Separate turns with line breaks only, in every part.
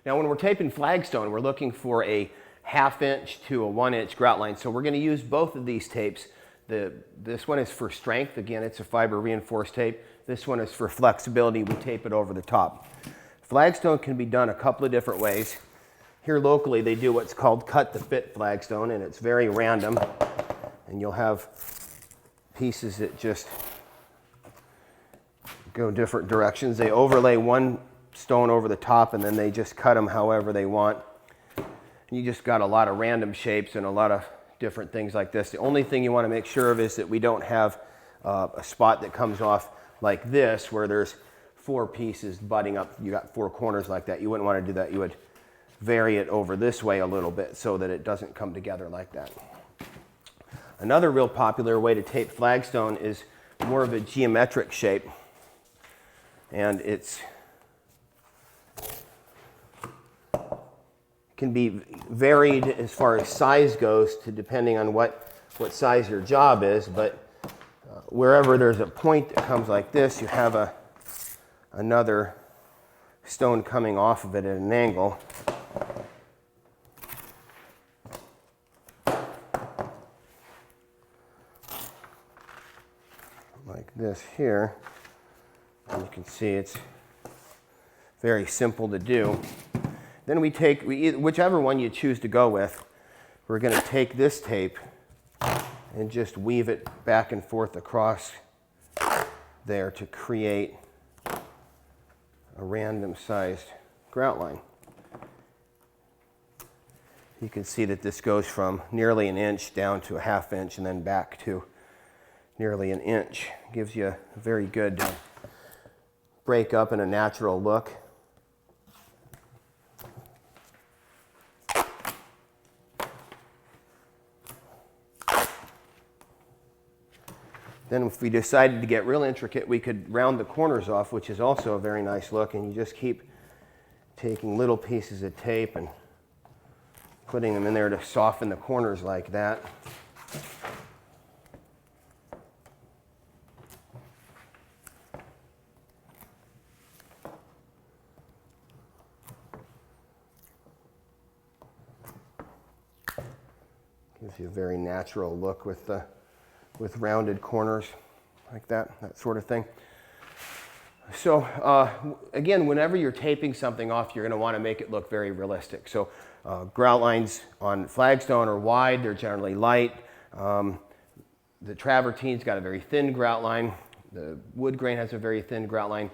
Now when we're taping flagstone, we're looking for a 1/2 inch to a 1 inch grout line. So we're going to use both of these tapes. This one is for strength. Again, it's a fiber reinforced tape. This one is for flexibility. We tape it over the top. Flagstone can be done a couple of different ways. Here locally, they do what's called cut to fit flagstone, and it's very random. And you'll have pieces that just go different directions. They overlay one stone over the top, and then they just cut them however they want. You just got a lot of random shapes and a lot of different things like this. The only thing you want to make sure of is that we don't have a spot that comes off like this where there's 4 pieces butting up. You got 4 corners like that. You wouldn't want to do that. You would vary it over this way a little bit so that it doesn't come together like that. Another real popular way to tape flagstone is more of a geometric shape, and it's can be varied as far as size goes to depending on what size your job is, but wherever there's a point that comes like this, you have another stone coming off of it at an angle. Like this here. And you can see it's very simple to do. Then we take, whichever one you choose to go with, we're going to take this tape and just weave it back and forth across there to create a random sized grout line. You can see that this goes from nearly 1 inch down to a 1/2 inch and then back to nearly 1 inch. Gives you a very good break up and a natural look. Then if we decided to get real intricate, we could round the corners off, which is also a very nice look, and you just keep taking little pieces of tape and putting them in there to soften the corners like that. Gives you a very natural look with rounded corners like that sort of thing. So again, whenever you're taping something off, you're going to want to make it look very realistic. So grout lines on flagstone are wide, they're generally light. The travertine's got a very thin grout line. The wood grain has a very thin grout line.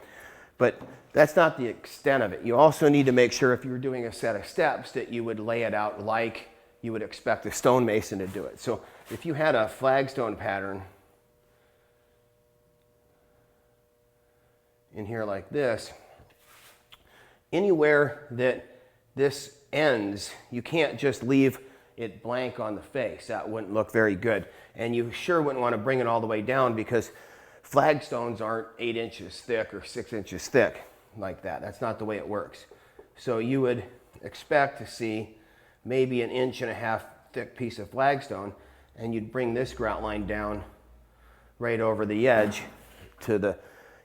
But that's not the extent of it. You also need to make sure if you're doing a set of steps that you would lay it out like you would expect a stonemason to do it. So if you had a flagstone pattern in here like this, anywhere that this ends, you can't just leave it blank on the face. That wouldn't look very good. And you sure wouldn't want to bring it all the way down because flagstones aren't 8 inches thick or 6 inches thick like that. That's not the way it works. So you would expect to see maybe 1.5 inch thick piece of flagstone, and you'd bring this grout line down right over the edge to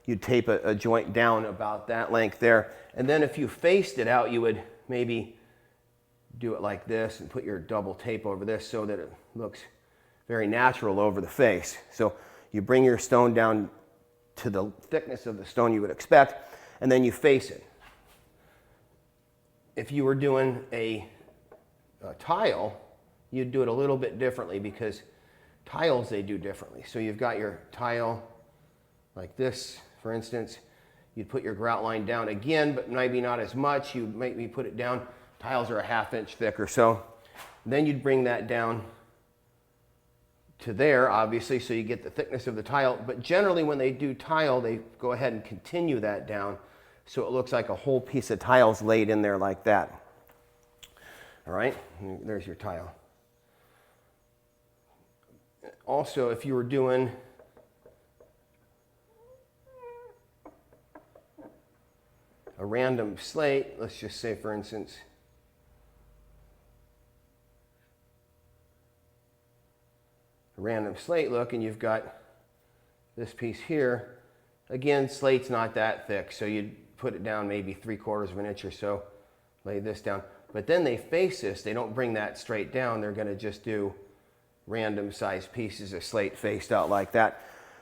you'd tape a joint down about that length there. And then if you faced it out, you would maybe do it like this and put your double tape over this so that it looks very natural over the face. So you bring your stone down to the thickness of the stone you would expect, and then you face it. If you were doing a tile, you'd do it a little bit differently because tiles they do differently. So you've got your tile like this, for instance. You'd put your grout line down again, but maybe not as much. You maybe put it down. Tiles are a 1/2 inch thick or so. Then you'd bring that down to there, obviously, so you get the thickness of the tile. But generally when they do tile, they go ahead and continue that down so it looks like a whole piece of tiles laid in there like that. All right, there's your tile. Also, if you were doing a random slate, let's just say, for instance, a random slate look, and you've got this piece here. Again, slate's not that thick, so you'd put it down maybe 3/4 of an inch or so lay this down. But then they face this, they don't bring that straight down, they're gonna just do random sized pieces of slate faced out like that.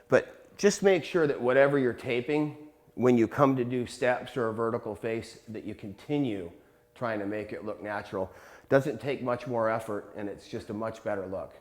But just make sure that whatever you're taping, when you come to do steps or a vertical face, that you continue trying to make it look natural. Doesn't take much more effort, and it's just a much better look.